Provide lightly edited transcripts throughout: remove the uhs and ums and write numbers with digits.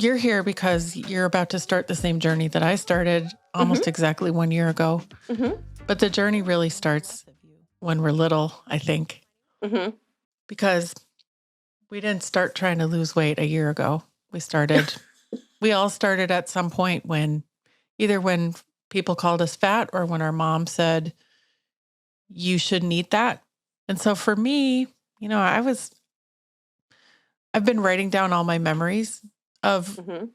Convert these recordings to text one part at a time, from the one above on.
you're here because you're about to start the same journey that I started almost exactly 1 year ago. Mm-hmm. But the journey really starts when we're little, I think, Mm-hmm. because we didn't start trying to lose weight a year ago. We all started at some point when people called us fat or when our mom said, you shouldn't eat that. And so for me, I've been writing down all my memories of Mm-hmm.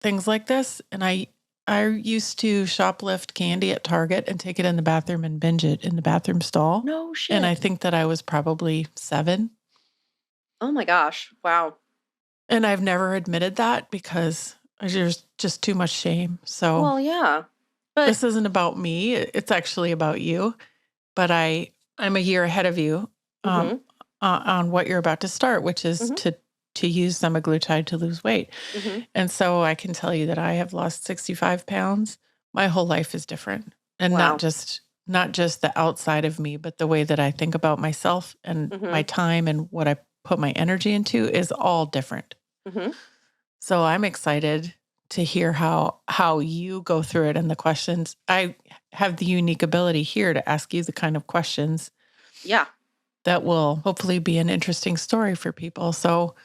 things like this. And I used to shoplift candy at Target and take it in the bathroom and binge it in the bathroom stall. No shit. And I think that I was probably 7. Oh my gosh. Wow. And I've never admitted that because there's just too much shame. So Well, yeah. But this isn't about me. It's actually about you. But I'm a year ahead of you mm-hmm. on what you're about to start, which is Mm-hmm. to use semaglutide to lose weight. Mm-hmm. And so I can tell you that I have lost 65 pounds. My whole life is different. And Wow. not just the outside of me, but the way that I think about myself and Mm-hmm. my time and what I put my energy into is all different. Mm-hmm. So I'm excited to hear how you go through it and the questions. I have the unique ability here to ask you the kind of questions Yeah. that will hopefully be an interesting story for people. So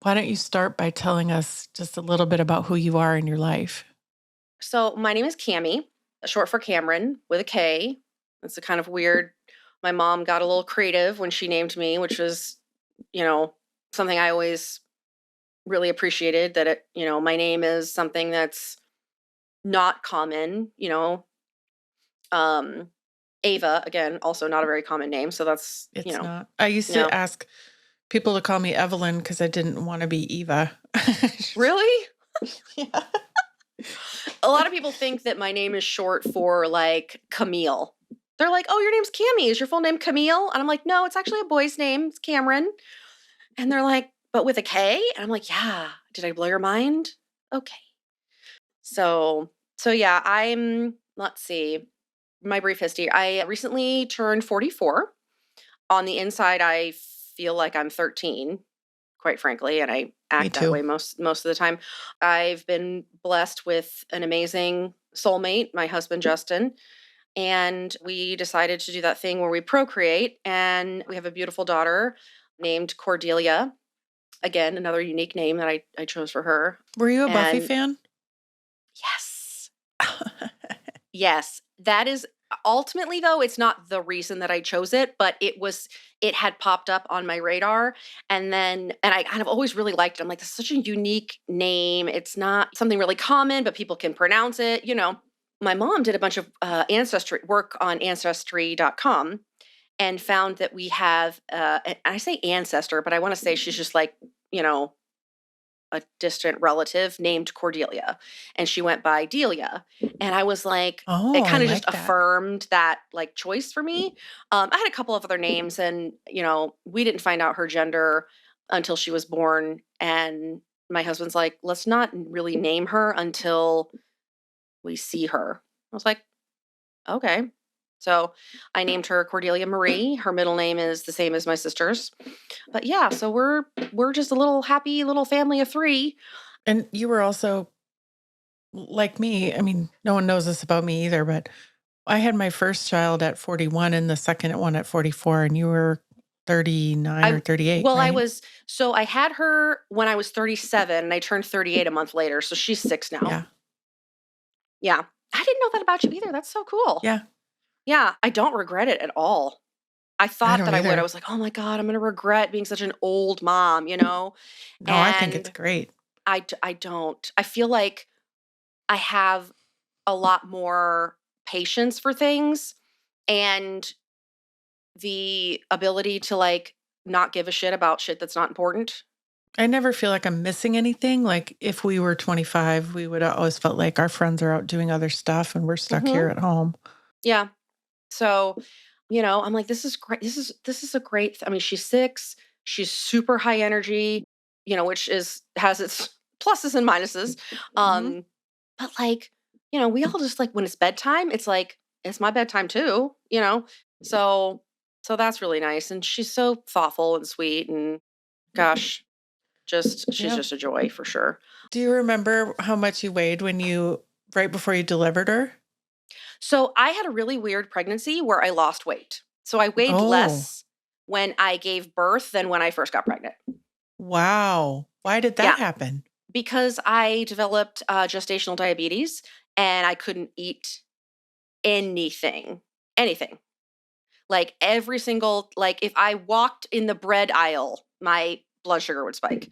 why don't you start by telling us just a little bit about who you are in your life? So my name is Cami, short for Cameron with a K. It's a kind of weird. My mom got a little creative when she named me, which was, something I always really appreciated that my name is something that's not common, Ava, again, also not a very common name. So that's, It's not. I used no. to ask people to call me Evelyn because I didn't want to be Eva. Really? Yeah. A lot of people think that my name is short for like Camille. They're like, oh, your name's Cammy. Is your full name Camille? And I'm like, no, it's actually a boy's name. It's Cameron. And they're like, but with a K? And I'm like, yeah. Did I blow your mind? Okay. So yeah, let's see, my brief history. I recently turned 44. On the inside, I feel like I'm 13, quite frankly, and I act that too. way most of the time. I've been blessed with an amazing soulmate, my husband, Justin, and we decided to do that thing where we procreate, and we have a beautiful daughter named Cordelia. Again, another unique name that I chose for her. Were you a Buffy And fan? yes. Yes. That is ultimately, though, it's not the reason that I chose it, but it had popped up on my radar. And I kind of always really liked it. I'm like, this is such a unique name. It's not something really common, but people can pronounce it. My mom did a bunch of ancestry work on ancestry.com and found that we have, and I say ancestor, but I want to say she's just like, a distant relative named Cordelia, and she went by Delia. And I was like, it kind of just affirmed that like choice for me. I had a couple of other names, and we didn't find out her gender until she was born. And my husband's like, let's not really name her until we see her. I was like, okay. So I named her Cordelia Marie. Her middle name is the same as my sister's. But yeah, so we're just a little happy little family of 3. And you were also like me. I mean, no one knows this about me either, but I had my first child at 41 and the second one at 44, and you were 39 or 38. Well, right? I had her when I was 37 and I turned 38 a month later. So she's 6 now. Yeah. Yeah. I didn't know that about you either. That's so cool. Yeah. Yeah. I don't regret it at all. I thought that I would. either. I was like, oh my God, I'm going to regret being such an old mom, No, I think it's great. I don't. I feel like I have a lot more patience for things and the ability to like not give a shit about shit that's not important. I never feel like I'm missing anything. Like if we were 25, we would have always felt like our friends are out doing other stuff and we're stuck here at home. Yeah. So, I'm like, this is great. This is a great, I mean, she's 6, she's super high energy, which has its pluses and minuses. But like, we all just like, when it's bedtime, it's like, it's my bedtime too, so that's really nice. And she's so thoughtful and sweet, and gosh, She's Yep. just a joy for sure. Do you remember how much you weighed right before you delivered her? So I had a really weird pregnancy where I lost weight. So I weighed Oh, less when I gave birth than when I first got pregnant. wow. Why did that Yeah, happen? because I developed gestational diabetes and I couldn't eat anything, anything. Like every single, like if I walked in the bread aisle, my blood sugar would spike.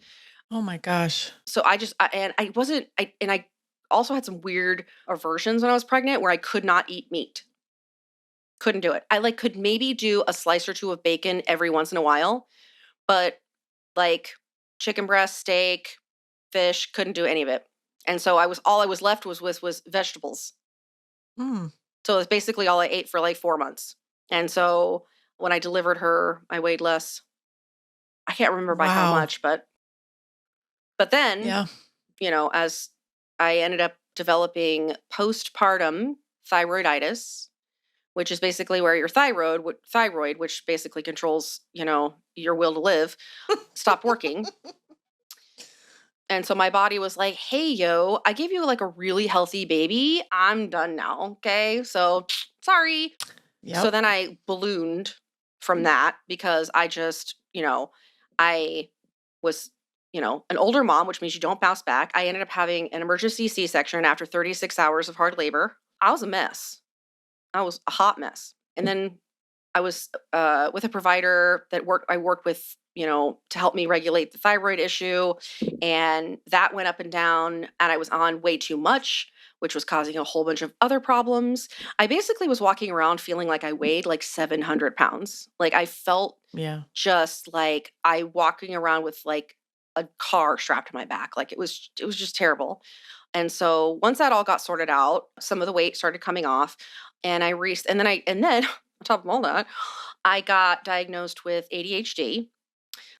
Oh my gosh. So and I wasn't, and I also had some weird aversions when I was pregnant where I could not eat meat. Couldn't do it. I like could maybe do a slice or two of bacon every once in a while, but like chicken breast, steak, fish, couldn't do any of it. And so all I was left was vegetables. Hmm. So it's basically all I ate for like 4 months. And so when I delivered her, I weighed less. I can't remember by how Wow. much, but then, Yeah. as I ended up developing postpartum thyroiditis, which is basically where your thyroid, which basically controls, your will to live, stopped working. And so my body was like, "Hey, yo, I gave you like a really healthy baby. I'm done now. Okay. So sorry." So Yep. then I ballooned from that because I was, an older mom, which means you don't bounce back. I ended up having an emergency C section after 36 hours of hard labor. I was a mess. I was a hot mess. And then I was with a provider I worked with, to help me regulate the thyroid issue. And that went up and down. And I was on way too much, which was causing a whole bunch of other problems. I basically was walking around feeling like I weighed like 700 pounds. Like I felt Yeah. just like I walking around with like a car strapped to my back. Like it was just terrible. And so once that all got sorted out, some of the weight started coming off, and and then on top of all that, I got diagnosed with ADHD.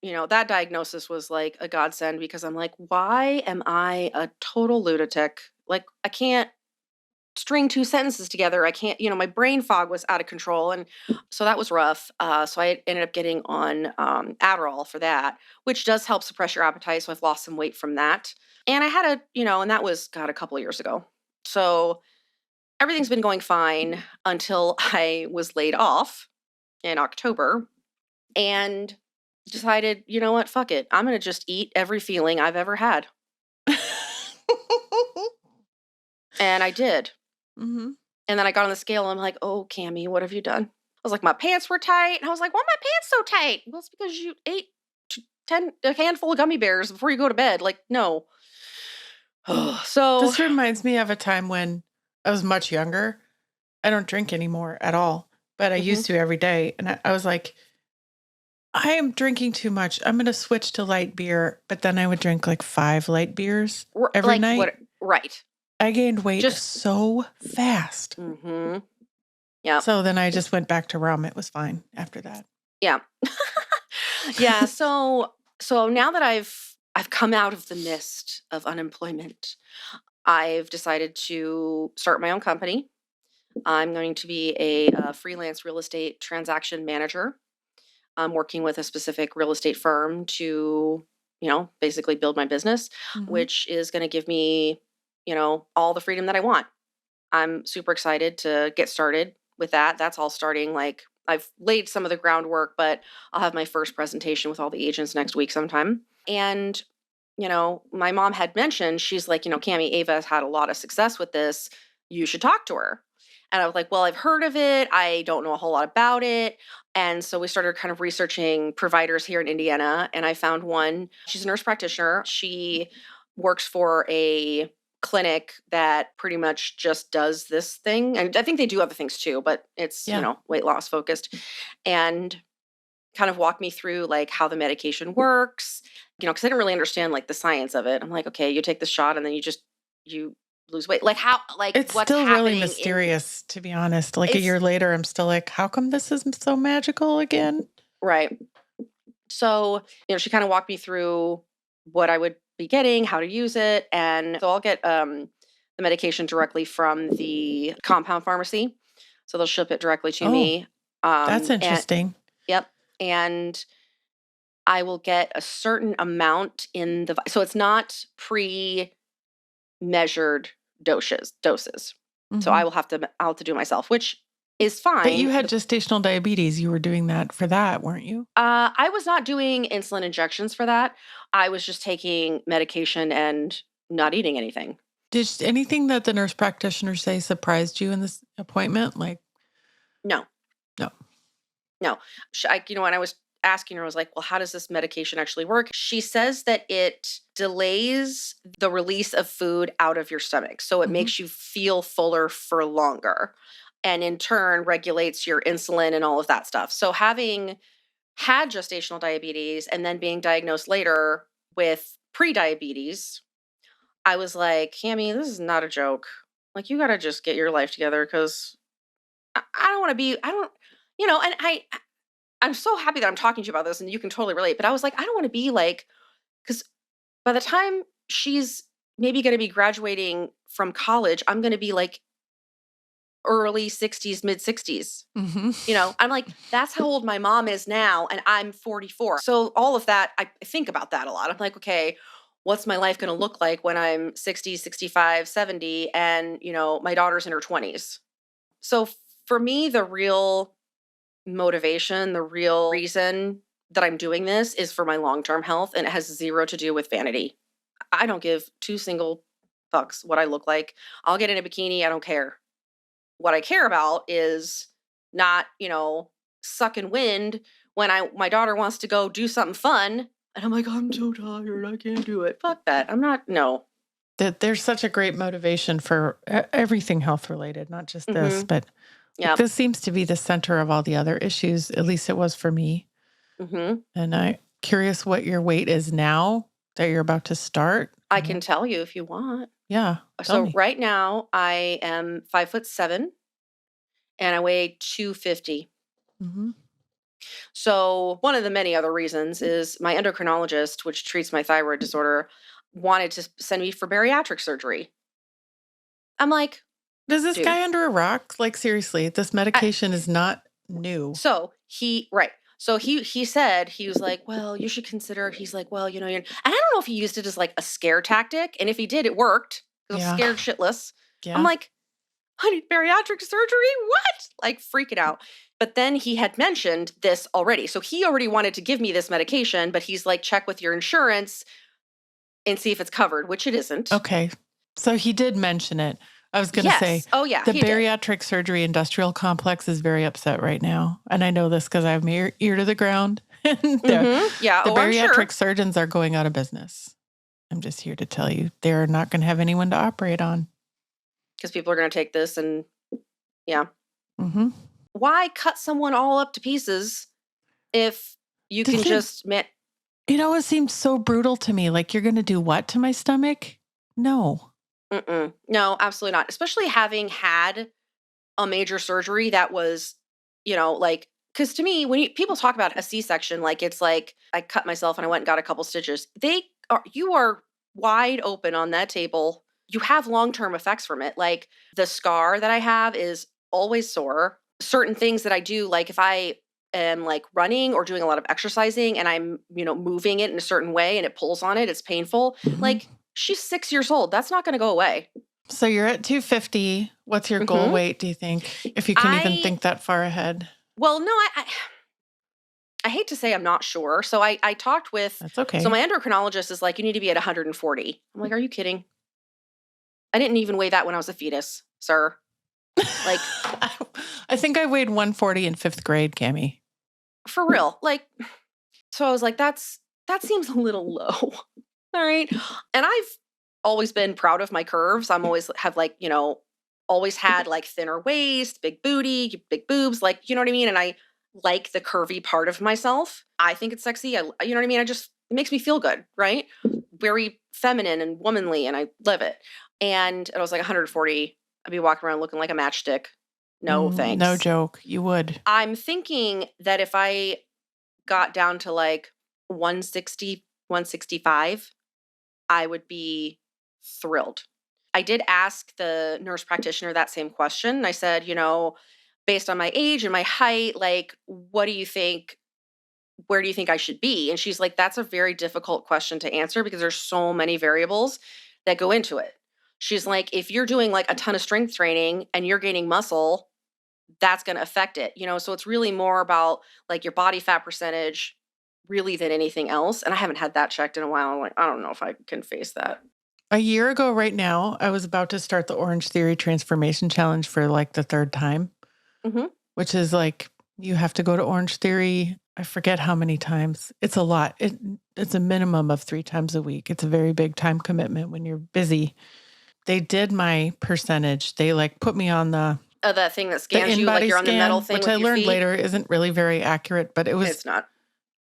That diagnosis was like a godsend because I'm like, why am I a total lunatic? Like I can't string two sentences together. I can't, my brain fog was out of control. And so that was rough. So I ended up getting on Adderall for that, which does help suppress your appetite. So I've lost some weight from that. And I had and that was, God, a couple of years ago. So everything's been going fine until I was laid off in October and decided, you know what, fuck it. I'm going to just eat every feeling I've ever had. And I did. Hmm. And then I got on the scale and I'm like, oh, Cammy, what have you done? I was like, my pants were tight. And I was like, why are my pants so tight? Well, it's because you ate a handful of gummy bears before you go to bed. Like, no. So, This reminds me of a time when I was much younger. I don't drink anymore at all, but I mhm. used to every day. And I was like, I am drinking too much. I'm going to switch to light beer. But then I would drink like 5 light beers every Like night. what? Right. I gained weight Just, so fast. Yeah. So then I just went back to rum. It was fine after that. Yeah. Yeah. So now that I've come out of the mist of unemployment, I've decided to start my own company. I'm going to be a freelance real estate transaction manager. I'm working with a specific real estate firm to, basically build my business, Hmm. which is going to give me, all the freedom that I want. I'm super excited to get started with that. That's all starting like I've laid some of the groundwork, but I'll have my first presentation with all the agents next week sometime. And, my mom had mentioned, she's like, Cami, Ava has had a lot of success with this. You should talk to her. And I was like, well, I've heard of it. I don't know a whole lot about it. And so we started kind of researching providers here in Indiana. And I found one. She's a nurse practitioner. She works for a clinic that pretty much just does this thing. And I think they do other things too, but it's, Yeah. weight loss focused. And kind of walk me through like how the medication works, because I didn't really understand like the science of it. I'm like, okay, you take the shot and then you lose weight. Like how, like It's what's still really happening in mysterious, to be honest. Like a it's year later, I'm still like, how come this is so magical again? right. So, she kind of walked me through what I would be getting, how to use it. And so I'll get the medication directly from the compound pharmacy. So they'll ship it directly to Oh, me. that's And interesting. yep. And I will get a certain amount in the so it's not pre-measured doses. So Mhm. I'll have to do it myself, which is But you fine. had gestational diabetes. You were doing that for that, weren't you? I was not doing insulin injections for that. I was just taking medication and not eating anything. Anything that the nurse practitioner say surprised you in this appointment? Like, No, no. no. When I was asking her, I was like, well, how does this medication actually work? She says that it delays the release of food out of your stomach. So it Mhm. makes you feel fuller for longer and in turn regulates your insulin and all of that stuff. So having had gestational diabetes and then being diagnosed later with pre-diabetes, I was like, Cammy, this is not a joke. Like, you got to just get your life together because I don't want to be, I don't, and I'm so happy that I'm talking to you about this and you can totally relate. But I was like, I don't want to be like, because by the time she's maybe going to be graduating from college, I'm going to be like early 60s, mid 60s. Mhm. I'm like, that's how old my mom is now, and I'm 44. So all of that, I think about that a lot. I'm like, okay, what's my life going to look like when I'm 60, 65, 70, and, my daughter's in her 20s? So for me, the real motivation, the real reason that I'm doing this is for my long-term health, and it has zero to do with vanity. I don't give two single fucks what I look like. I'll get in a bikini, I don't care. What I care about is not, sucking wind when my daughter wants to go do something fun and I'm like, I'm so tired, I can't do it. Fuck that. I'm not no. That there's such a great motivation for everything health related, not just this, Mhm. but like, Yep. this seems to be the center of all the other issues. At least it was for me. Mhm. And I'm curious what your weight is now that you're about to start. I can tell you if you want. Yeah, tell So me. right now I am 5'7" and I weigh 250. Hmm. So one of the many other reasons is my endocrinologist, which treats my thyroid disorder, wanted to send me for bariatric surgery. I'm like, Is this dude, guy under a rock? Like, seriously, this I, medication is not new. So he right. So he said he was like, well, you should consider. He's like, well, and I don't know if he used it as like a scare tactic, and if he did, it worked. 'Cause I was Yeah. scared shitless. I'm Yeah. like, I need bariatric surgery. What? Like freaking out. But then he had mentioned this already, so he already wanted to give me this medication. But he's like, check with your insurance and see if it's covered, which it isn't. Okay. So he did mention it. I was going to say Yes. Oh yeah, the he did. bariatric surgery industrial complex is very upset right now. And I know this because I have my ear to the ground. And Yeah. the Oh, I'm bariatric sure. surgeons are going out of business. I'm just here to tell you they're not going to have anyone to operate on. Because people are going to take this and yeah. Hmm. Why cut someone all up to pieces if you can Doesn't it, just it seems so brutal to me. Like, you're going to do what to my stomach? No. mm-mm. No, absolutely not. Especially having had a major surgery that was, like, because to me, when people talk about a C-section, like it's like I cut myself and I went and got a couple stitches. You are wide open on that table. You have long-term effects from it. Like the scar that I have is always sore. Certain things that I do, like if I am like running or doing a lot of exercising and I'm, moving it in a certain way and it pulls on it, it's painful. Hmm. Like she's 6 years old. That's not going to go away. So you're at 250. What's your goal hmm weight, do you think? If you can even I think that far ahead. Well, no, I hate to say I'm not sure. So I talked with That's so okay. my endocrinologist is like, you need to be at 140. I'm like, are you kidding? I didn't even weigh that when I was a fetus, sir. Like I think I weighed 140 in fifth grade, Cami. for real. Like so I was like, that seems a little low. All right. And I've always been proud of my curves. I'm always have like, always had like thinner waist, big booty, big boobs, like, you know what I mean? And I like the curvy part of myself. I think it's sexy. You know what I mean? It makes me feel good, right? Very feminine and womanly, and I live it. And I was like 140. I'd be walking around looking like a matchstick. No, No thanks. joke. You would. I'm thinking that if I got down to like 160, 165, I would be thrilled. I did ask the nurse practitioner that same question. I said, based on my age and my height, like, what do you think where do you think I should be? And she's like, that's a very difficult question to answer because there's so many variables that go into it. She's like, if you're doing like a ton of strength training and you're gaining muscle, that's going to affect it, so it's really more about like your body fat percentage really than anything else. And I haven't had that checked in a while. I'm like, I don't know if I can face that. A year ago right now, I was about to start the Orange Theory Transformation Challenge for like the third time, Hmm. which is like you have to go to Orange Theory. I forget how many times. It's a lot. It's a minimum of 3 times a week. It's a very big time commitment when you're busy. They did my percentage. They like put me on the That thing that the scans you, like in-body you're on the metal scan, thing which with I your learned feet. later isn't really very accurate, but it was It's not.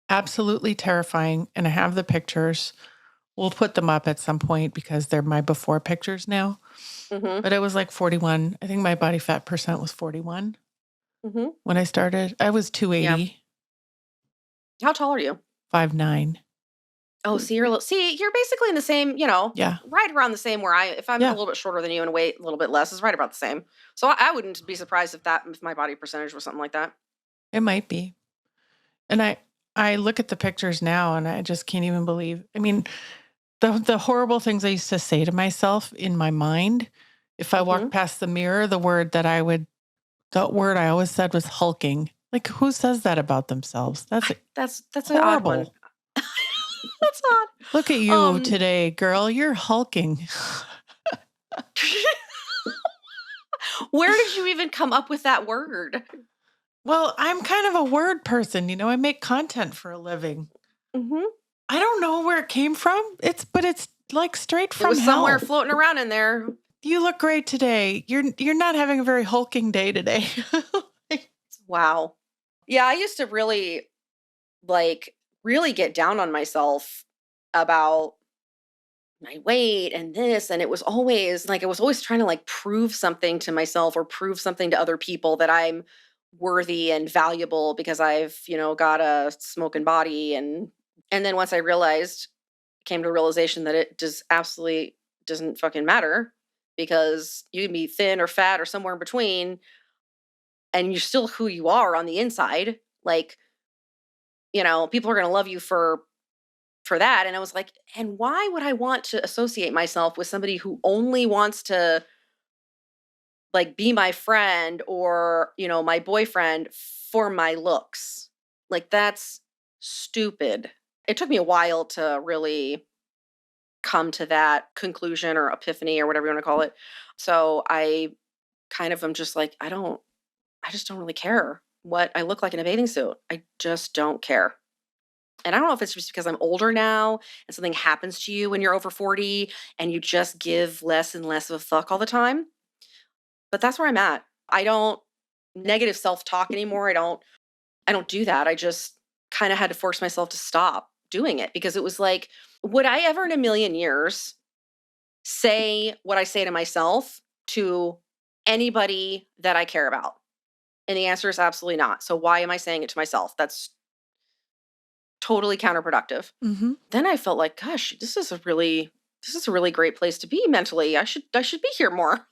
absolutely terrifying. And I have the pictures. We'll put them up at some point because they're my before pictures now. Hmm. But it was like 41. I think my body fat percent was 41 Hmm. when I started. I was Yeah. 280, How tall are you? 5'9". Oh, see, you're basically in the same, Yeah. right around the same where if I'm a Yeah. little bit shorter than you and weight a little bit less, is right about the same. So I wouldn't be surprised if my body percentage was something like that. It might be. And I look at the pictures now and I just can't even believe. I mean, the horrible things I used to say to myself in my mind, if I Hmm. walked past the mirror, the word I always said was hulking. Like, who says that about themselves? That's That's an odd one. horrible. That's odd. Look at you today, girl. You're hulking. Where did you even come up with that word? Well, I'm kind of a word person. I make content for a living. Hmm. I don't know where it came from. But it's like straight It from was somewhere hell. floating around in there. You look great today. You're not having a very hulking day today. Wow. Yeah, I used to really get down on myself about my weight and this, and it was always like I was always trying to like prove something to myself or prove something to other people that I'm worthy and valuable because I've, got a smoking body. And then once I came to a realization that it just absolutely doesn't fucking matter because you can be thin or fat or somewhere in between and you're still who you are on the inside. Like, people are going to love you for that. And I was like, and why would I want to associate myself with somebody who only wants to like be my friend or, my boyfriend for my looks? Like that's stupid. It took me a while to really come to that conclusion or epiphany or whatever you want to call it. So I kind of am just like, I just don't really care what I look like in a bathing suit. I just don't care. And I don't know if it's just because I'm older now and something happens to you when you're over 40 and you just give less and less of a fuck all the time. But that's where I'm at. I don't negative self-talk anymore. I don't do that. I just kind of had to force myself to stop doing it because it was like, would I ever in a million years say what I say to myself to anybody that I care about? And the answer is absolutely not. So why am I saying it to myself? That's totally counterproductive. Hmm. Then I felt like, gosh, this is a really great place to be mentally. I should be here more.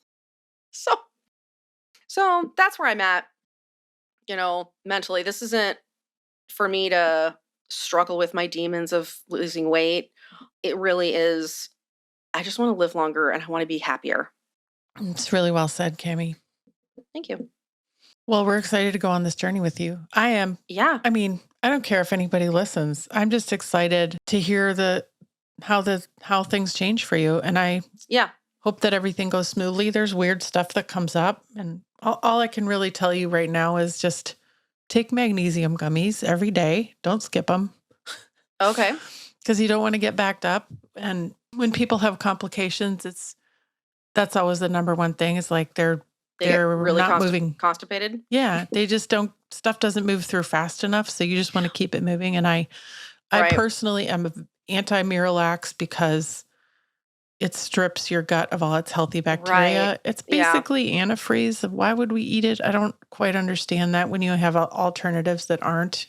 So so that's where I'm at, mentally. This isn't for me to struggle with my demons of losing weight. It really is I just want to live longer and I want to be happier. It's really well said, Cammie. Thank you. Well, we're excited to go on this journey with you. I am. Yeah. I mean, I don't care if anybody listens. I'm just excited to hear how things change for you. And I Yeah. hope that everything goes smoothly. There's weird stuff that comes up. And all I can really tell you right now is just take magnesium gummies every day. Don't skip them Okay. because you don't want to get backed up. And when people have complications, that's always the number one thing is like They get they're really not moving. constipated. Yeah, they just don't stuff doesn't move through fast enough. So you just want to keep it moving. And I Right. personally am anti-Miralax because it strips your gut of all its healthy bacteria. Right. It's Yeah. basically antifreeze. Why would we eat it? I don't quite understand that when you have alternatives that aren't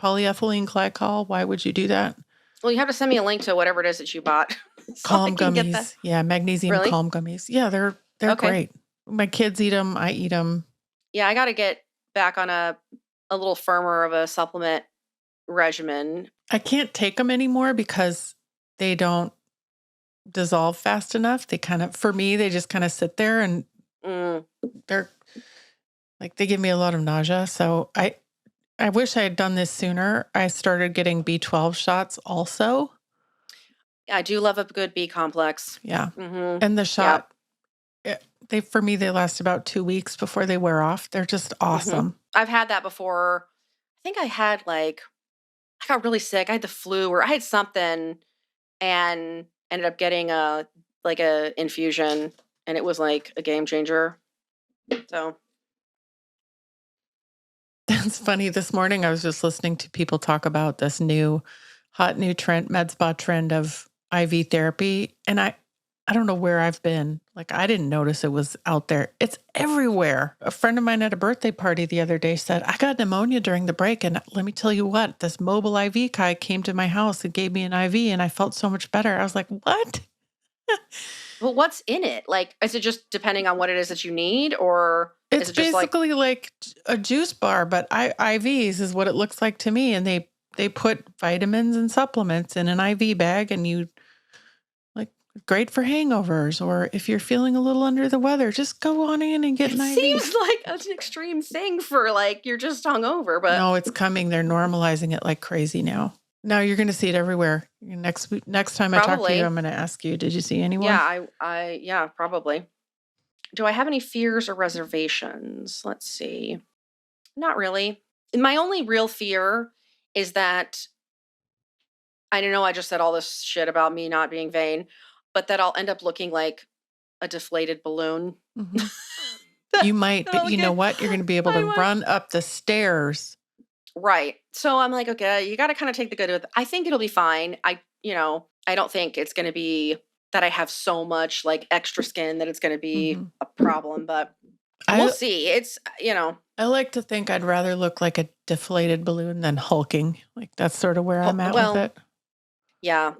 polyethylene glycol. Why would you do that? Well, you have to send me a link to whatever it is that you bought so I Calm can get that. gummies. Yeah, magnesium Really? calm gummies. Yeah, they're Okay. great. My kids eat them. I eat them. Yeah, I got to get back on a little firmer of a supplement regimen. I can't take them anymore because they don't dissolve fast enough. For me, they just kind of sit there and Mm. they're like, they give me a lot of nausea. So I wish I had done this sooner. I started getting B12 shots also. I do love a good B complex. Yeah. Mm-hmm. And the Yep. shot, for me, they last about 2 weeks before they wear off. They're just awesome. I've had that before. I think I got really sick. I had the flu or I had something and ended up getting a infusion, and it was like a game changer. So That's funny. This morning, I was just listening to people talk about this hot new trend, med spa trend of IV therapy. And I don't know where I've been. Like, I didn't notice it was out there. It's everywhere. A friend of mine at a birthday party the other day said, I got pneumonia during the break. And let me tell you what, this mobile IV guy came to my house and gave me an IV and I felt so much better. I was like, what? well, what's in it? Like, is it just depending on what it is that you need, or It's is it just basically like a juice bar, but IVs is what it looks like to me. And they put vitamins and supplements in an IV bag, and you like great for hangovers, or if you're feeling a little under the weather, just go on in and get it an IV. seems like an extreme thing for like you're just hungover, but No, it's coming. They're normalizing it like crazy now. Now you're going to see it everywhere. Next time I talk to Probably. you, I'm going to ask you, did you see anyone? Yeah, yeah, probably. Do I have any fears or reservations? Let's see. Not really. My only real fear is that I don't know, I just said all this shit about me not being vain, but that I'll end up looking like a deflated balloon. Mhm. You might, but you know what? You're going to be able to run up the stairs. Right. So I'm like, okay, you got to kind of take the good with. I think it'll be fine. I don't think it's going to be that I have so much like extra skin that it's going to be a problem, but we'll see. It's, I like to think I'd rather look like a deflated balloon than hulking. Like, that's sort of where I'm at with it. Yeah.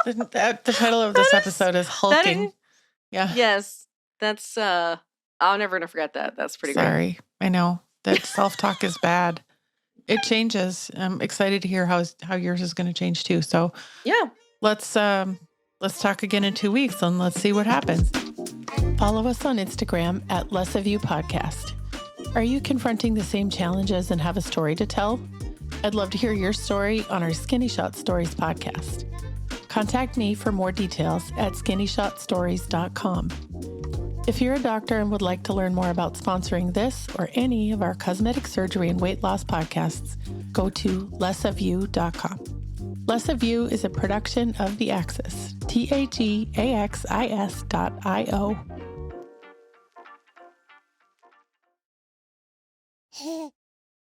The title of this episode is Hulking. Yeah. Yes. That's I'm never gonna forget that. That's pretty great. Sorry. I know that self-talk is bad. It changes. I'm excited to hear how yours is going to change too. So yeah, let's talk again in 2 weeks and let's see what happens. Follow us on Instagram at Less of You Podcast. Are you confronting the same challenges and have a story to tell? I'd love to hear your story on our Skinny Shot Stories podcast. Contact me for more details at skinnyshotstories.com. If you're a doctor and would like to learn more about sponsoring this or any of our cosmetic surgery and weight loss podcasts, go to lessofyou.com. Less of You is a production of The Axis, TAGAXIS.io.